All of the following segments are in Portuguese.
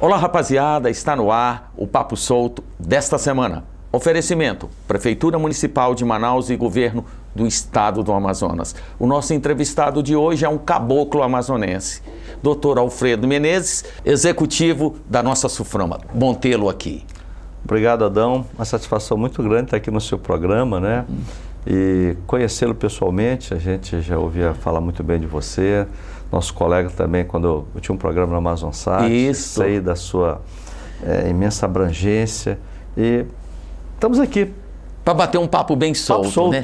Olá, rapaziada, está no ar o Papo Solto desta semana. Oferecimento, Prefeitura Municipal de Manaus e Governo do Estado do Amazonas. O nosso entrevistado de hoje é um caboclo amazonense, Dr. Alfredo Menezes, executivo da nossa SUFRAMA. Bom tê-lo aqui. Obrigado, Adão. Uma satisfação muito grande estar aqui no seu programa, né? E conhecê-lo pessoalmente, a gente já ouvia falar muito bem de você. Nosso colega também, quando eu tinha um programa na Amazon Sat, sei da sua imensa abrangência. E estamos aqui. Para bater um papo bem solto, né?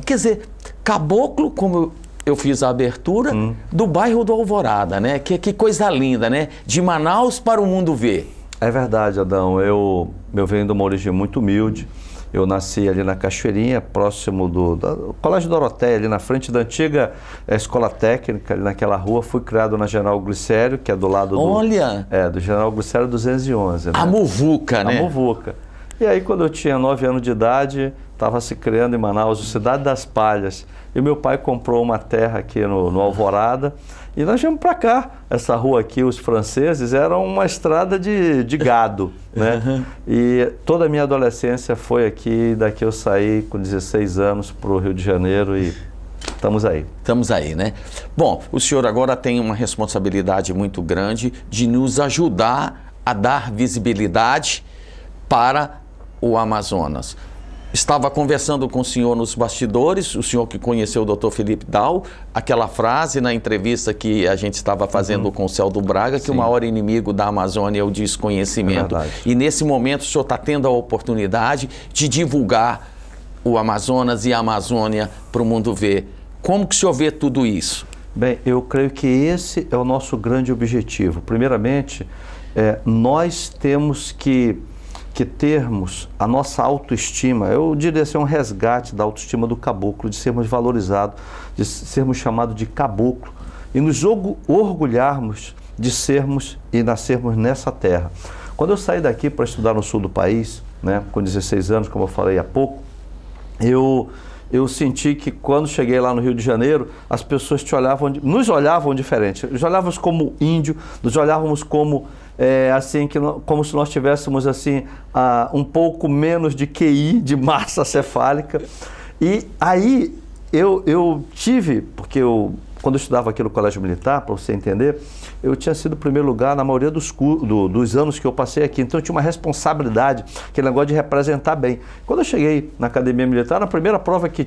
Quer dizer, caboclo, como eu fiz a abertura, do bairro do Alvorada, né? Que coisa linda, né? De Manaus para o mundo ver. É verdade, Adão. Eu venho de uma origem muito humilde. Eu nasci ali na Cachoeirinha, próximo do Colégio Doroteia, ali na frente da antiga Escola Técnica, ali naquela rua. Fui criado na General Glicério, que é do lado do General Glicério 211. Né? A Muvuca, né? A Muvuca. E aí, quando eu tinha 9 anos de idade, estava se criando em Manaus, Cidade das Palhas. E meu pai comprou uma terra aqui no Alvorada. E nós viemos para cá. Essa rua aqui, os franceses, era uma estrada de gado, né? E toda a minha adolescência foi aqui. Daqui eu saí com 16 anos para o Rio de Janeiro e estamos aí. Estamos aí, né? Bom, o senhor agora tem uma responsabilidade muito grande de nos ajudar a dar visibilidade para o Amazonas. Estava conversando com o senhor nos bastidores, o senhor que conheceu o Dr. Felipe Dal, aquela frase na entrevista que a gente estava fazendo com o Celdo Braga, que o maior inimigo da Amazônia é o desconhecimento. E nesse momento o senhor está tendo a oportunidade de divulgar o Amazonas e a Amazônia para o mundo ver. Como que o senhor vê tudo isso? Bem, eu creio que esse é o nosso grande objetivo. Primeiramente, nós temos que termos a nossa autoestima, eu diria assim, um resgate da autoestima do caboclo, de sermos valorizados, de sermos chamados de caboclo e nos orgulharmos de sermos e nascermos nessa terra. Quando eu saí daqui para estudar no sul do país, né, com 16 anos, como eu falei há pouco, eu senti que quando cheguei lá no Rio de Janeiro, as pessoas nos olhavam diferente. Nos olhávamos como índio, nos olhávamos como como se nós tivéssemos assim, um pouco menos de QI, de massa cefálica. E aí eu tive, porque quando eu estudava aqui no Colégio Militar, para você entender, eu tinha sido o primeiro lugar na maioria dos anos que eu passei aqui. Então eu tinha uma responsabilidade, aquele negócio de representar bem. Quando eu cheguei na Academia Militar, na primeira prova que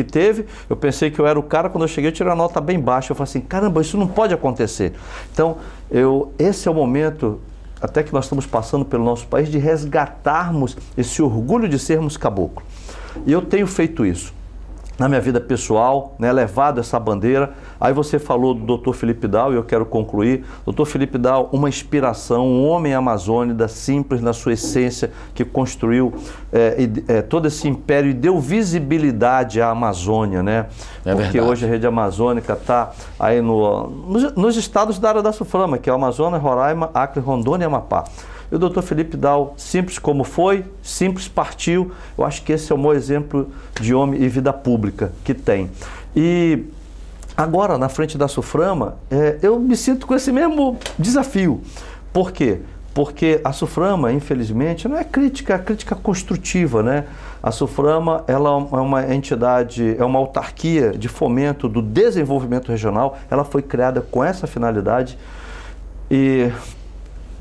teve, eu pensei que eu era o cara. Quando eu cheguei, eu tirei uma nota bem baixa. Eu falei assim, caramba, isso não pode acontecer. Então, esse é o momento, até que nós estamos passando pelo nosso país, de resgatarmos esse orgulho de sermos caboclo. E eu tenho feito isso na minha vida pessoal, né, levado essa bandeira. Aí você falou do Dr. Felipe Dal, e eu quero concluir. Dr. Felipe Dal, uma inspiração, um homem amazônida, simples na sua essência, que construiu todo esse império e deu visibilidade à Amazônia, né? Porque verdade. Hoje a rede amazônica está aí nos estados da área da SUFRAMA, que é o Amazonas, Roraima, Acre, Rondônia e Amapá. E o Dr. Felipe Dal, simples como foi, simples partiu. Eu acho que esse é o maior exemplo de homem e vida pública que tem. E agora, na frente da SUFRAMA, eu me sinto com esse mesmo desafio. Por quê? Porque a SUFRAMA, infelizmente, não é crítica, é crítica construtiva, né? A SUFRAMA, ela é uma entidade, é uma autarquia de fomento do desenvolvimento regional. Ela foi criada com essa finalidade e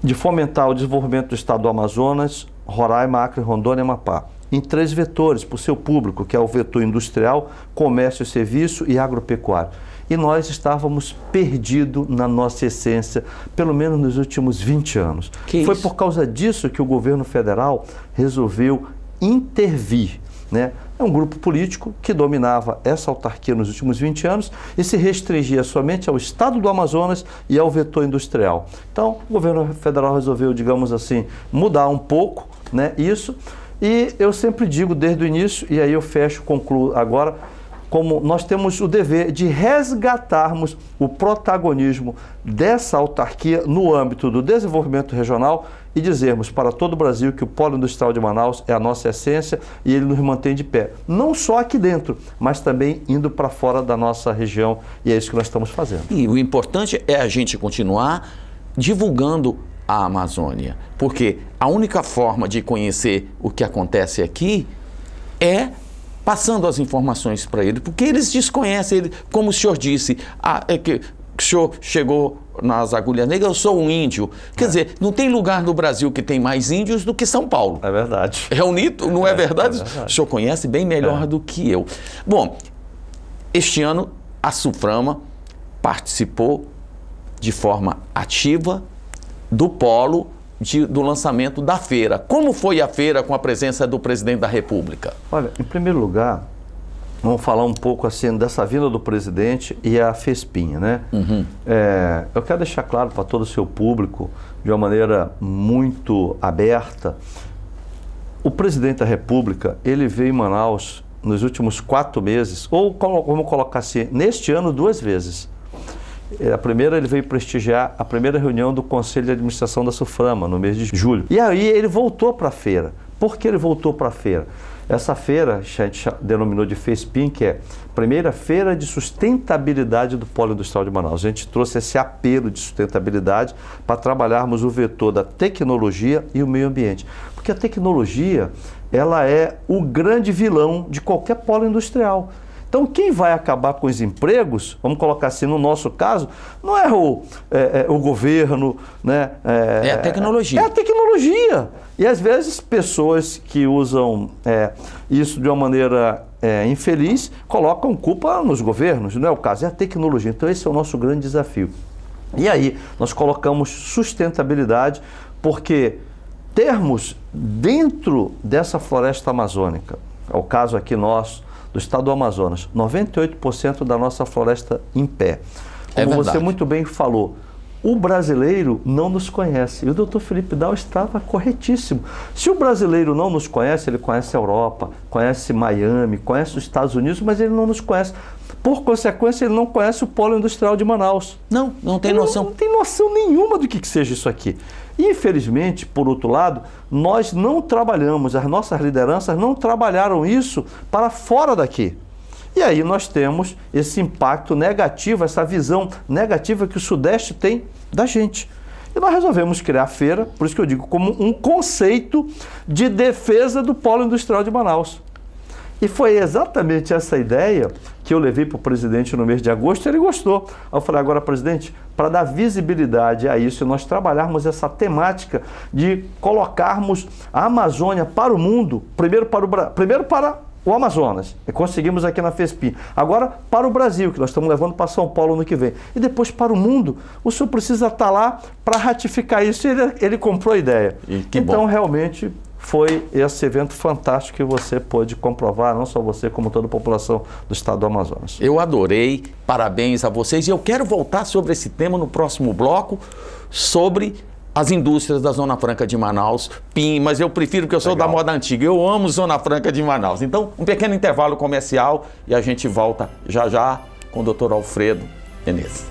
de fomentar o desenvolvimento do estado do Amazonas, Roraima, Acre, Rondônia e Amapá, em 3 vetores para o seu público, que é o vetor industrial, comércio e serviço e agropecuário. E nós estávamos perdidos na nossa essência, pelo menos nos últimos 20 anos. Foi por causa disso que o governo federal resolveu intervir, né? É um grupo político que dominava essa autarquia nos últimos 20 anos e se restringia somente ao estado do Amazonas e ao vetor industrial. Então, o governo federal resolveu, digamos assim, mudar um pouco, né, isso. E eu sempre digo desde o início, e aí eu concluo agora, como nós temos o dever de resgatarmos o protagonismo dessa autarquia no âmbito do desenvolvimento regional e dizermos para todo o Brasil que o Polo Industrial de Manaus é a nossa essência e ele nos mantém de pé. Não só aqui dentro, mas também indo para fora da nossa região, e é isso que nós estamos fazendo. E o importante é a gente continuar divulgando a Amazônia, porque a única forma de conhecer o que acontece aqui é passando as informações para eles, porque eles desconhecem, como o senhor disse, que o senhor chegou nas Agulhas Negras, eu sou um índio. Quer dizer, não tem lugar no Brasil que tem mais índios do que São Paulo. É verdade. É bonito, não é verdade? É verdade. O senhor conhece bem melhor do que eu. Bom, este ano a SUFRAMA participou de forma ativa do polo do lançamento da feira. Como foi a feira com a presença do presidente da República? Olha, em primeiro lugar, vamos falar um pouco assim dessa vinda do presidente e a FESPIM, né? Eu quero deixar claro para todo o seu público, de uma maneira muito aberta, o presidente da República, ele veio em Manaus nos últimos 4 meses, ou vamos colocar assim, neste ano 2 vezes. A primeira, ele veio prestigiar a primeira reunião do Conselho de Administração da SUFRAMA, no mês de julho. E aí ele voltou para a feira. Por que ele voltou para a feira? Essa feira, a gente denominou de FESPIM, que é a primeira feira de sustentabilidade do Polo Industrial de Manaus. A gente trouxe esse apelo de sustentabilidade para trabalharmos o vetor da tecnologia e o meio ambiente. Porque a tecnologia, ela é o grande vilão de qualquer polo industrial. Então, quem vai acabar com os empregos, vamos colocar assim, no nosso caso, não é o governo, né? É a tecnologia. É a tecnologia. E, às vezes, pessoas que usam isso de uma maneira infeliz, colocam culpa nos governos, não é o caso, é a tecnologia. Então, esse é o nosso grande desafio. E aí, nós colocamos sustentabilidade, porque termos dentro dessa floresta amazônica, é o caso aqui nosso, do estado do Amazonas, 98% da nossa floresta em pé. Como você muito bem falou, o brasileiro não nos conhece. E o doutor Felipe Dal estava corretíssimo. Se o brasileiro não nos conhece, ele conhece a Europa, conhece Miami, conhece os Estados Unidos, mas ele não nos conhece. Por consequência, ele não conhece o polo industrial de Manaus. Não tem noção. Não tem noção nenhuma do que seja isso aqui. Infelizmente, por outro lado, nós não trabalhamos, as nossas lideranças não trabalharam isso para fora daqui. E aí nós temos esse impacto negativo, essa visão negativa que o Sudeste tem da gente. E nós resolvemos criar a feira, por isso que eu digo, como um conceito de defesa do polo industrial de Manaus. E foi exatamente essa ideia que eu levei para o presidente no mês de agosto e ele gostou. Aí eu falei, agora, presidente, para dar visibilidade a isso, nós trabalharmos essa temática de colocarmos a Amazônia para o mundo, primeiro para o Amazonas, e conseguimos aqui na FESPIM. Agora, para o Brasil, que nós estamos levando para São Paulo no que vem. E depois para o mundo. O senhor precisa estar lá para ratificar isso. E ele comprou a ideia. Então, realmente, foi esse evento fantástico que você pôde comprovar, não só você, como toda a população do estado do Amazonas. Eu adorei, parabéns a vocês. E eu quero voltar sobre esse tema no próximo bloco, sobre as indústrias da Zona Franca de Manaus, PIM, mas eu prefiro porque eu sou da moda antiga. Eu amo Zona Franca de Manaus. Então, um pequeno intervalo comercial e a gente volta já já com o Dr. Alfredo Menezes.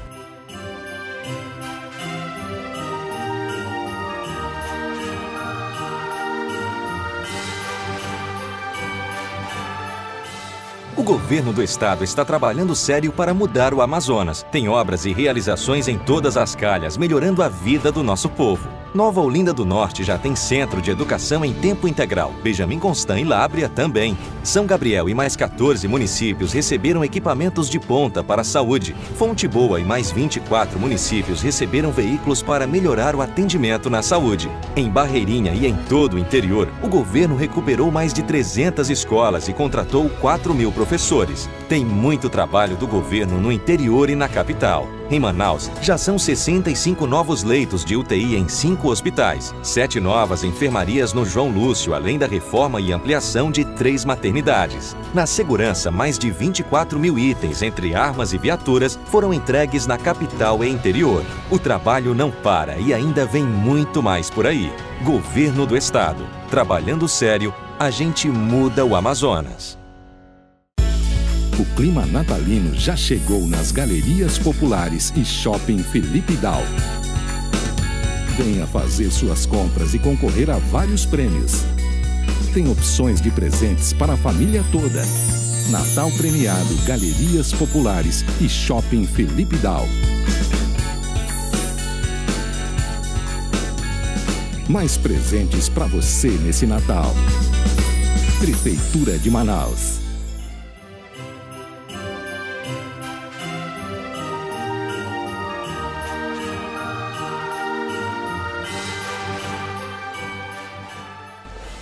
O governo do estado está trabalhando sério para mudar o Amazonas. Tem obras e realizações em todas as calhas, melhorando a vida do nosso povo. Nova Olinda do Norte já tem centro de educação em tempo integral. Benjamin Constant e Lábrea também. São Gabriel e mais 14 municípios receberam equipamentos de ponta para a saúde. Fonte Boa e mais 24 municípios receberam veículos para melhorar o atendimento na saúde. Em Barreirinha e em todo o interior, o governo recuperou mais de 300 escolas e contratou 4.000 professores. Tem muito trabalho do governo no interior e na capital. Em Manaus, já são 65 novos leitos de UTI em 5 hospitais, 7 novas enfermarias no João Lúcio, além da reforma e ampliação de 3 maternidades. Na segurança, mais de 24.000 itens, entre armas e viaturas, foram entregues na capital e interior. O trabalho não para e ainda vem muito mais por aí. Governo do Estado. Trabalhando sério, a gente muda o Amazonas. O clima natalino já chegou nas galerias populares e Shopping Felipe Dal. Venha fazer suas compras e concorrer a vários prêmios. Tem opções de presentes para a família toda. Natal premiado, Galerias Populares e Shopping Felipe Dal. Mais presentes para você nesse Natal. Prefeitura de Manaus.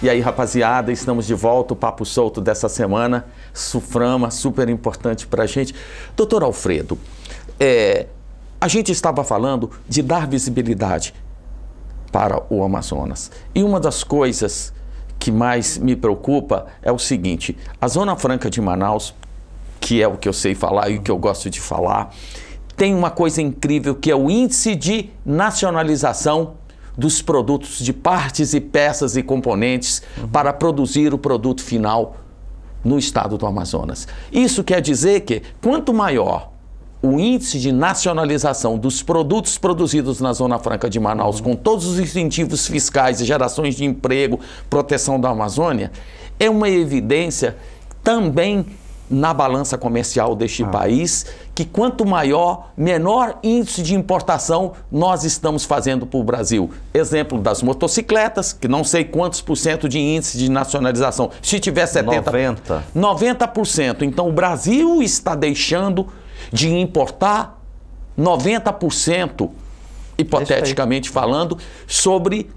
E aí, rapaziada, estamos de volta, o Papo Solto dessa semana, Suframa, super importante para a gente. Doutor Alfredo, a gente estava falando de dar visibilidade para o Amazonas. E uma das coisas que mais me preocupa é o seguinte: a Zona Franca de Manaus, que é o que eu sei falar e o que eu gosto de falar, tem uma coisa incrível que é o índice de nacionalização dos produtos, de partes e peças e componentes para produzir o produto final no estado do Amazonas. Isso quer dizer que quanto maior o índice de nacionalização dos produtos produzidos na Zona Franca de Manaus, com todos os incentivos fiscais e gerações de emprego, proteção da Amazônia, é uma evidência também na balança comercial deste país, que quanto maior, menor índice de importação nós estamos fazendo para o Brasil. Exemplo das motocicletas, que não sei quantos % de índice de nacionalização. Se tiver 70%. 90%. Então o Brasil está deixando de importar 90%, hipoteticamente falando, sobre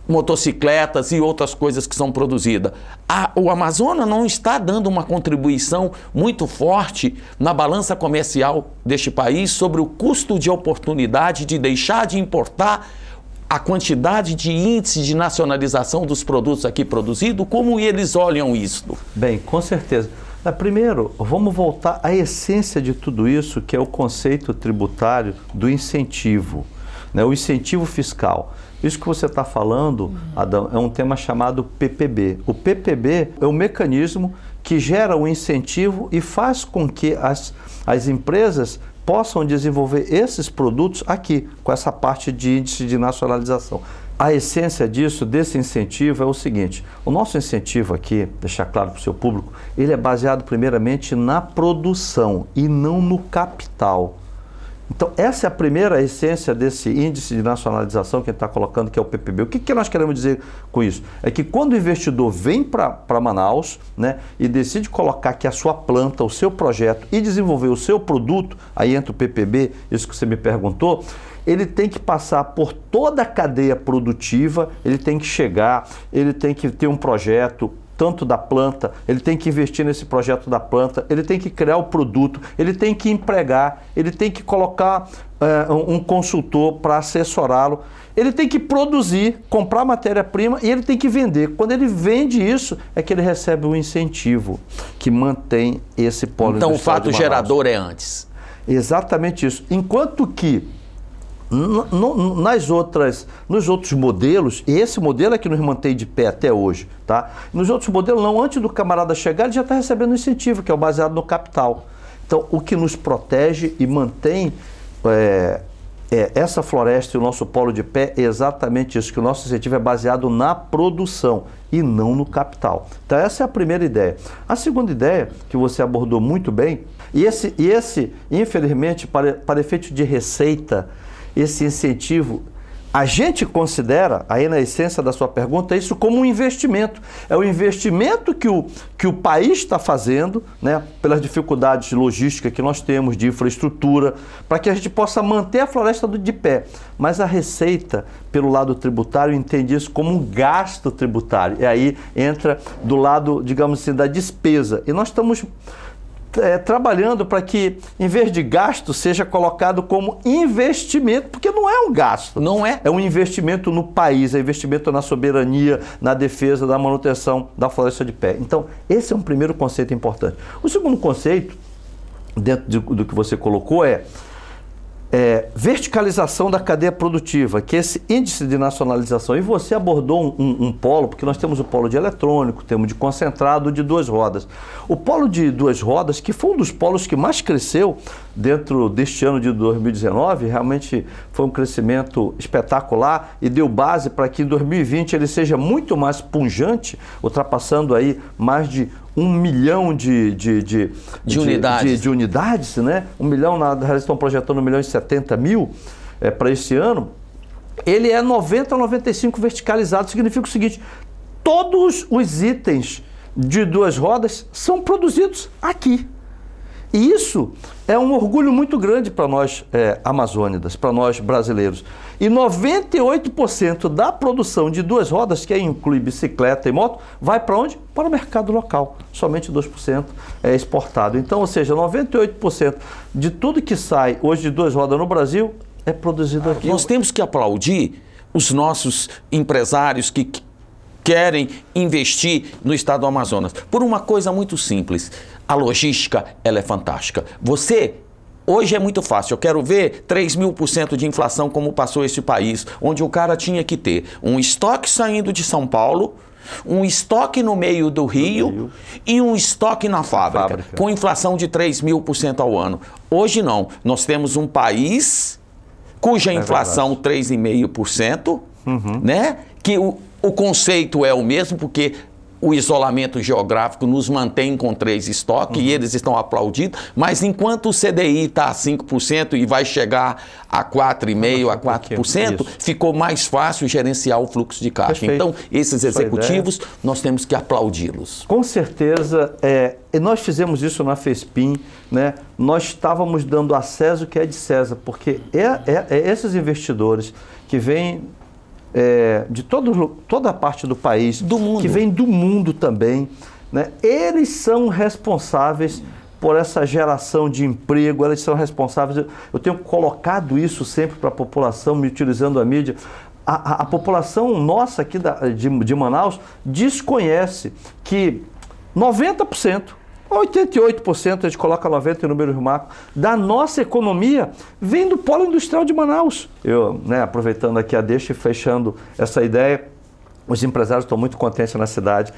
motocicletas e outras coisas que são produzidas. O Amazonas não está dando uma contribuição muito forte na balança comercial deste país sobre o custo de oportunidade de deixar de importar a quantidade de índice de nacionalização dos produtos aqui produzidos. Como eles olham isso? Bem, com certeza. Primeiro, vamos voltar à essência de tudo isso, que é o conceito tributário do incentivo, né? O incentivo fiscal. Isso que você está falando, Adão, é um tema chamado PPB. O PPB é um mecanismo que gera um incentivo e faz com que as empresas possam desenvolver esses produtos aqui, com essa parte de índice de nacionalização. A essência disso, desse incentivo, é o seguinte: o nosso incentivo aqui, deixar claro para o seu público, ele é baseado primeiramente na produção e não no capital. Então, essa é a primeira essência desse índice de nacionalização que a gente está colocando, que é o PPB. O que nós queremos dizer com isso? É que quando o investidor vem para Manaus, né, e decide colocar aqui a sua planta, o seu projeto e desenvolver o seu produto, aí entra o PPB, isso que você me perguntou, ele tem que passar por toda a cadeia produtiva, ele tem que chegar, ele tem que ter um projeto, tanto da planta, ele tem que investir nesse projeto da planta, ele tem que criar o produto, ele tem que empregar, ele tem que colocar um consultor para assessorá-lo, ele tem que produzir, comprar matéria-prima e ele tem que vender. Quando ele vende isso, é que ele recebe um incentivo que mantém esse polo industrial. Então o fato gerador é antes. Exatamente isso. Enquanto que nos outros modelos, e esse modelo é que nos mantém de pé até hoje, tá? Nos outros modelos não, antes do camarada chegar, ele já está recebendo um incentivo, que é o baseado no capital. Então, o que nos protege e mantém essa floresta e o nosso polo de pé é exatamente isso, que o nosso incentivo é baseado na produção e não no capital. Então, essa é a primeira ideia. A segunda ideia, que você abordou muito bem, e esse infelizmente, para efeito de receita, esse incentivo, a gente considera, aí na essência da sua pergunta, isso como um investimento. É o investimento que o país está fazendo, né, pelas dificuldades logísticas que nós temos, de infraestrutura, para que a gente possa manter a floresta de pé. Mas a Receita, pelo lado tributário, entende isso como um gasto tributário. E aí entra do lado, digamos assim, da despesa. E nós estamos trabalhando para que, em vez de gasto, seja colocado como investimento, porque não é um gasto. Não é? É um investimento no país, é investimento na soberania, na defesa, na manutenção da floresta de pé. Então, esse é um primeiro conceito importante. O segundo conceito, dentro do que você colocou, é verticalização da cadeia produtiva, que é esse índice de nacionalização. E você abordou um polo, porque nós temos o polo de eletrônico, temos de concentrado, de duas rodas. O polo de duas rodas, que foi um dos polos que mais cresceu dentro deste ano de 2019, realmente foi um crescimento espetacular e deu base para que em 2020 ele seja muito mais pujante, ultrapassando aí mais de 1 milhão de unidades, né? 1 milhão, na realidade estão projetando 1.070.000 para esse ano. ele é 90 a 95 verticalizado. Significa o seguinte, todos os itens de duas rodas são produzidos aqui. E isso é um orgulho muito grande para nós amazônidas, para nós brasileiros. E 98% da produção de duas rodas, que inclui bicicleta e moto, vai para onde? Para o mercado local. Somente 2% é exportado. Então, ou seja, 98% de tudo que sai hoje de duas rodas no Brasil é produzido aqui. Nós temos que aplaudir os nossos empresários que querem investir no estado do Amazonas por uma coisa muito simples. A logística, ela é fantástica. Hoje é muito fácil. Eu quero ver 3.000% de inflação como passou esse país, onde o cara tinha que ter um estoque saindo de São Paulo, um estoque no meio do Rio e um estoque na fábrica, com inflação de 3.000% ao ano. Hoje não. Nós temos um país cuja inflação 3,5%, né? Que o conceito é o mesmo, porque o isolamento geográfico nos mantém com 3 estoques e eles estão aplaudidos, mas enquanto o CDI está a 5% e vai chegar a 4,5%, a 4%, ficou mais fácil gerenciar o fluxo de caixa. Perfeito. Então, esses executivos, nós temos que aplaudi-los. Com certeza, e nós fizemos isso na FESPIM, né? Nós estávamos dando a César o que é de César, porque esses investidores que vêm de toda a parte do país, que vem do mundo também, né? Eles são responsáveis por essa geração de emprego, eles são responsáveis. Eu tenho colocado isso sempre para a população, me utilizando a mídia. A população nossa aqui de Manaus desconhece que 90%, 88%, a gente coloca 90% em número de marco, da nossa economia vem do polo industrial de Manaus. Eu, aproveitando aqui a deixa e fechando essa ideia, os empresários estão muito contentes na cidade.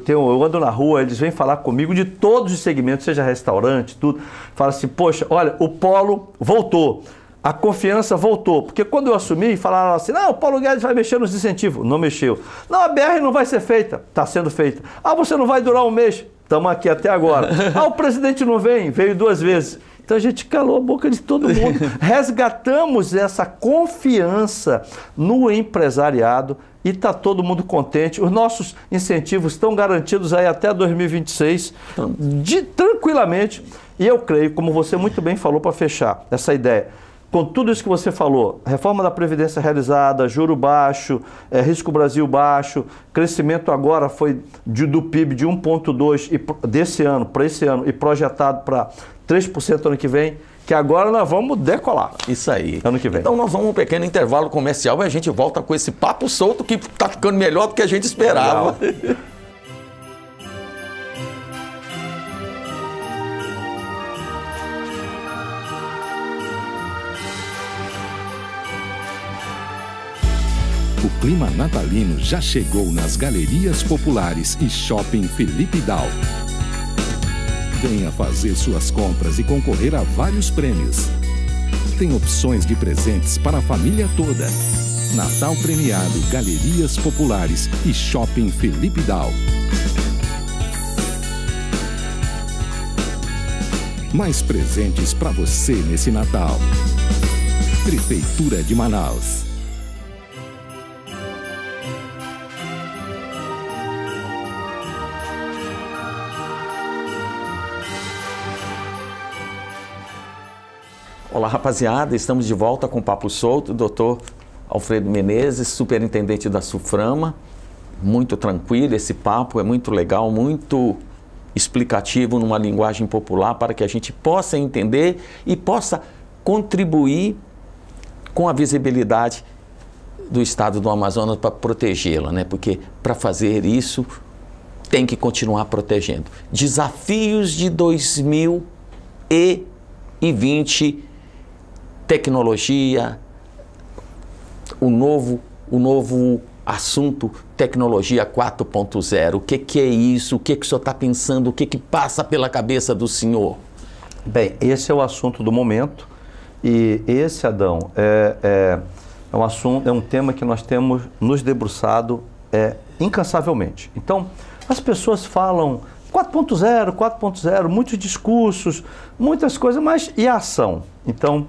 Eu ando na rua, eles vêm falar comigo de todos os segmentos, seja restaurante, tudo. Fala assim, poxa, olha, o polo voltou. A confiança voltou, porque quando eu assumi, falaram assim, não, o Paulo Guedes vai mexer nos incentivos. Não mexeu. Não, a BR não vai ser feita. Está sendo feita. Ah, você não vai durar um mês. Estamos aqui até agora. Ah, o presidente não vem. Veio 2 vezes. Então a gente calou a boca de todo mundo. Resgatamos essa confiança no empresariado e está todo mundo contente. Os nossos incentivos estão garantidos aí até 2026, tranquilamente. E eu creio, como você muito bem falou para fechar essa ideia, com tudo isso que você falou, reforma da Previdência realizada, juro baixo, risco Brasil baixo, crescimento agora foi do PIB de 1,2% desse ano para esse ano e projetado para 3% ano que vem, que agora nós vamos decolar. Isso aí. Ano que vem. Então nós vamos um pequeno intervalo comercial e a gente volta com esse papo solto que está ficando melhor do que a gente esperava. O clima natalino já chegou nas galerias populares e Shopping Felipe Dal. Venha fazer suas compras e concorrer a vários prêmios. Tem opções de presentes para a família toda. Natal premiado, Galerias Populares e Shopping Felipe Dal. Mais presentes para você nesse Natal. Prefeitura de Manaus. Olá, rapaziada, estamos de volta com o Papo Solto, Dr. Alfredo Menezes, superintendente da SUFRAMA. Muito tranquilo esse papo, é muito legal, muito explicativo numa linguagem popular para que a gente possa entender e possa contribuir com a visibilidade do estado do Amazonas para protegê-la, né? Porque para fazer isso tem que continuar protegendo. Desafios de 2020, tecnologia, o novo assunto, tecnologia 4.0. O que é isso? O que o senhor está pensando? O que passa pela cabeça do senhor? Bem, esse é o assunto do momento e esse, Adão, é um tema que nós temos nos debruçado incansavelmente. Então, as pessoas falam 4.0, muitos discursos, muitas coisas, mas e a ação? Então,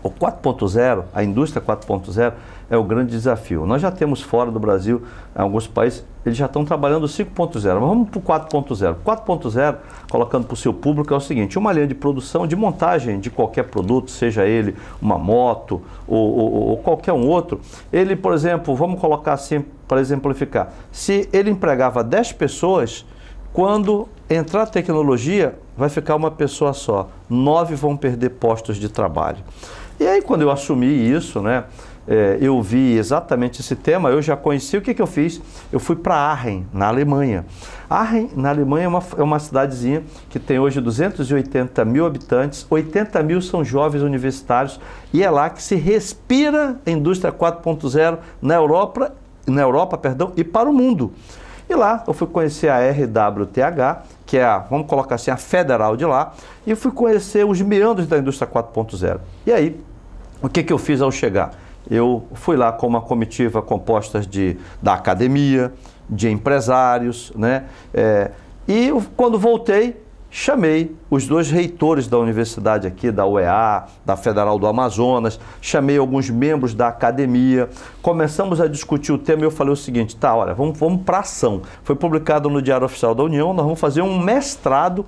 O 4.0, a indústria 4.0 é o grande desafio. Nós já temos fora do Brasil, em alguns países, eles já estão trabalhando 5.0. Mas vamos para o 4.0. 4.0, colocando para o seu público, é o seguinte: uma linha de produção, de montagem de qualquer produto, seja ele uma moto ou qualquer um outro. Ele, por exemplo, vamos colocar assim para exemplificar, se ele empregava 10 pessoas, quando entrar a tecnologia, vai ficar uma pessoa só. 9 vão perder postos de trabalho. E aí, quando eu assumi isso, né, eu vi exatamente esse tema, eu já conheci. O que eu fiz? Eu fui para Aachen, na Alemanha. Aachen, na Alemanha, é uma cidadezinha que tem hoje 280 mil habitantes, 80 mil são jovens universitários, e é lá que se respira a indústria 4.0 na Europa, e para o mundo. E lá eu fui conhecer a RWTH, que é vamos colocar assim, a federal de lá, e fui conhecer os meandros da indústria 4.0. E aí, o que eu fiz ao chegar? Eu fui lá com uma comitiva composta da academia, de empresários, né? E quando voltei, chamei os 2 reitores da universidade aqui, da UEA, da Federal do Amazonas, chamei alguns membros da academia, começamos a discutir o tema e eu falei o seguinte: tá, olha, vamos para ação. Foi publicado no Diário Oficial da União, nós vamos fazer um mestrado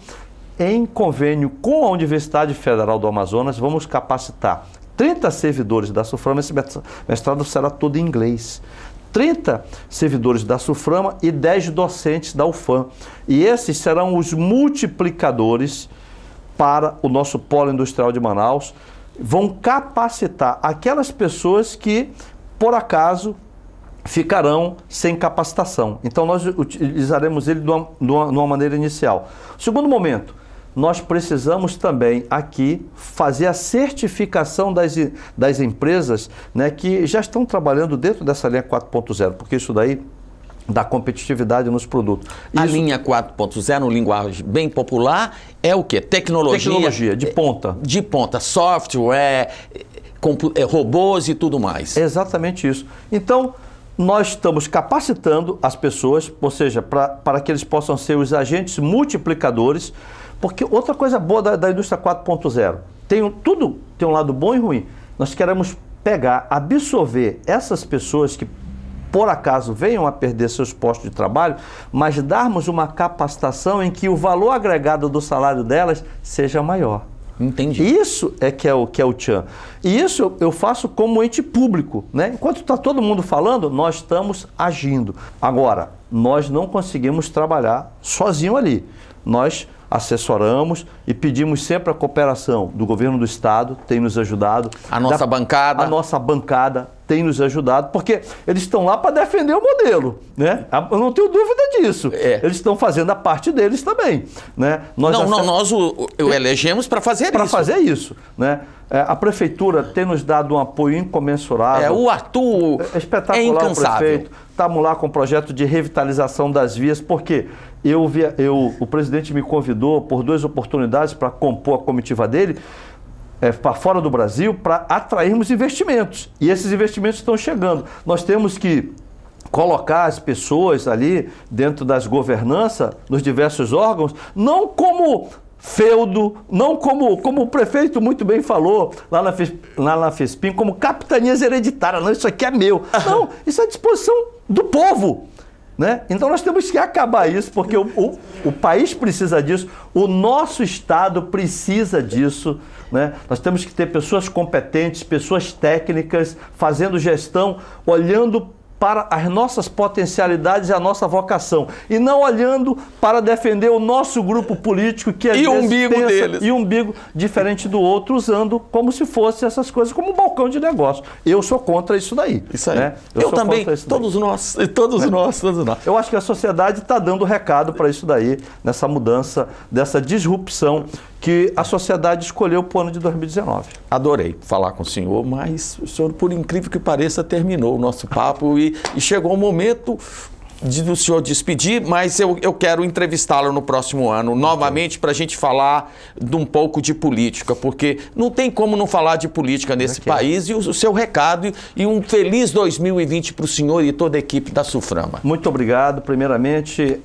em convênio com a Universidade Federal do Amazonas, vamos capacitar 30 servidores da SUFRAMA, esse mestrado será todo em inglês. 30 servidores da SUFRAMA e 10 docentes da UFAM. E esses serão os multiplicadores para o nosso polo industrial de Manaus. Vão capacitar aquelas pessoas que, por acaso, ficarão sem capacitação. Então, nós utilizaremos ele de uma maneira inicial. Segundo momento, nós precisamos também aqui fazer a certificação das empresas, né, que já estão trabalhando dentro dessa linha 4.0, porque isso daí dá competitividade nos produtos. A linha 4.0, no linguagem bem popular, é o quê? Tecnologia de ponta. De ponta, software, robôs e tudo mais. É exatamente isso. Então, nós estamos capacitando as pessoas, ou seja, para que eles possam ser os agentes multiplicadores. Porque outra coisa boa da indústria 4.0, tudo tem um lado bom e ruim. Nós queremos pegar, absorver essas pessoas que, por acaso, venham a perder seus postos de trabalho, mas darmos uma capacitação em que o valor agregado do salário delas seja maior. Entendi. Isso que é o tchan. E isso eu faço como ente público, né? Enquanto está todo mundo falando, nós estamos agindo. Agora, nós não conseguimos trabalhar sozinho ali. Nós assessoramos e pedimos sempre a cooperação do governo do estado, tem nos ajudado. A nossa bancada. A nossa bancada tem nos ajudado, porque eles estão lá para defender o modelo, né? Eu não tenho dúvida disso. Eles estão fazendo a parte deles também, né? Nós elegemos para fazer isso. Para fazer isso, né? A prefeitura tem nos dado um apoio incomensurável. O Arthur espetacular, é incansável. O prefeito. Estamos lá com o projeto de revitalização das vias, porque o presidente me convidou por 2 oportunidades para compor a comitiva dele, para fora do Brasil, para atrairmos investimentos. E esses investimentos estão chegando. Nós temos que colocar as pessoas ali dentro das governanças, nos diversos órgãos, não como feudo, não como o prefeito muito bem falou lá na FESPIM, como capitanias hereditárias. Não, isso aqui é meu. Não, isso é a disposição do povo, né? Então nós temos que acabar isso, porque o país precisa disso, o nosso estado precisa disso, né? Nós temos que ter pessoas competentes, pessoas técnicas, fazendo gestão, olhando para as nossas potencialidades e a nossa vocação, e não olhando para defender o nosso grupo político que às vezes o umbigo deles. E um umbigo diferente do outro, usando como se fosse essas coisas como um balcão de negócio. Eu sou contra isso daí. Isso aí. Né? Eu também, todos nós. Eu acho que a sociedade está dando recado para isso daí, nessa mudança, dessa disrupção que a sociedade escolheu para o ano de 2019. Adorei falar com o senhor, mas o senhor, por incrível que pareça, terminou o nosso papo e chegou o momento do senhor despedir, mas eu quero entrevistá-lo no próximo ano, novamente, para a gente falar de um pouco de política, porque não tem como não falar de política nesse país, e o seu recado e um feliz 2020 para o senhor e toda a equipe da SUFRAMA. Muito obrigado. Primeiramente,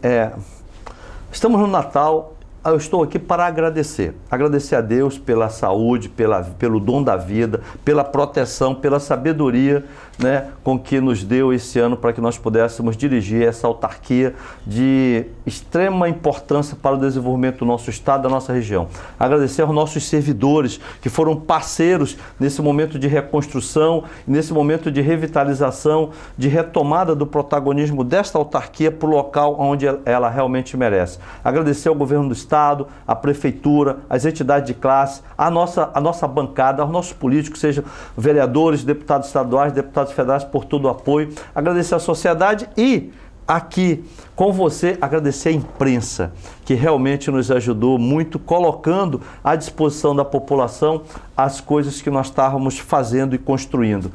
estamos no Natal, eu estou aqui para agradecer. Agradecer a Deus pela saúde, pelo dom da vida, pela proteção, pela sabedoria, né, com que nos deu esse ano para que nós pudéssemos dirigir essa autarquia de extrema importância para o desenvolvimento do nosso estado, da nossa região. Agradecer aos nossos servidores que foram parceiros nesse momento de reconstrução, nesse momento de revitalização, de retomada do protagonismo desta autarquia para o local onde ela realmente merece. Agradecer ao governo do estado, à prefeitura, às entidades de classe, à nossa bancada, aos nossos políticos, sejam vereadores, deputados estaduais, deputados federais, por todo o apoio. Agradecer à sociedade e aqui com você agradecer a imprensa, que realmente nos ajudou muito, colocando à disposição da população as coisas que nós estávamos fazendo e construindo.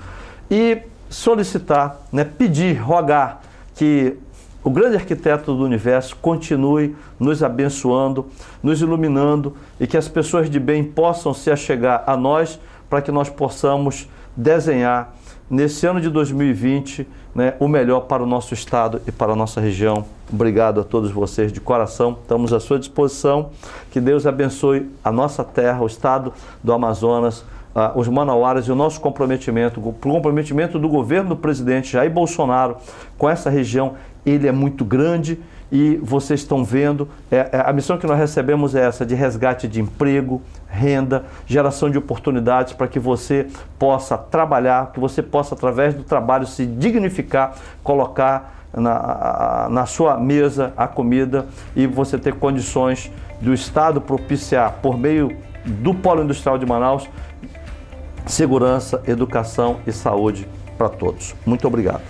E solicitar, né, pedir, rogar que o grande arquiteto do universo continue nos abençoando, nos iluminando e que as pessoas de bem possam se achegar a nós para que nós possamos desenhar nesse ano de 2020, né, o melhor para o nosso estado e para a nossa região. Obrigado a todos vocês de coração, estamos à sua disposição. Que Deus abençoe a nossa terra, o estado do Amazonas, os manauaras e o nosso comprometimento, o comprometimento do governo do presidente Jair Bolsonaro com essa região. Ele é muito grande e vocês estão vendo, a missão que nós recebemos é essa, de resgate de emprego, renda, geração de oportunidades para que você possa trabalhar, que você possa, através do trabalho, se dignificar, colocar na sua mesa a comida e você ter condições do Estado propiciar, por meio do Polo Industrial de Manaus, segurança, educação e saúde para todos. Muito obrigado.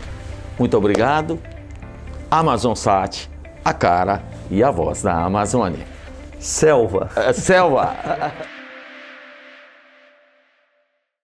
Muito obrigado. Amazonsat, a cara e a voz da Amazônia. Selva. Selva.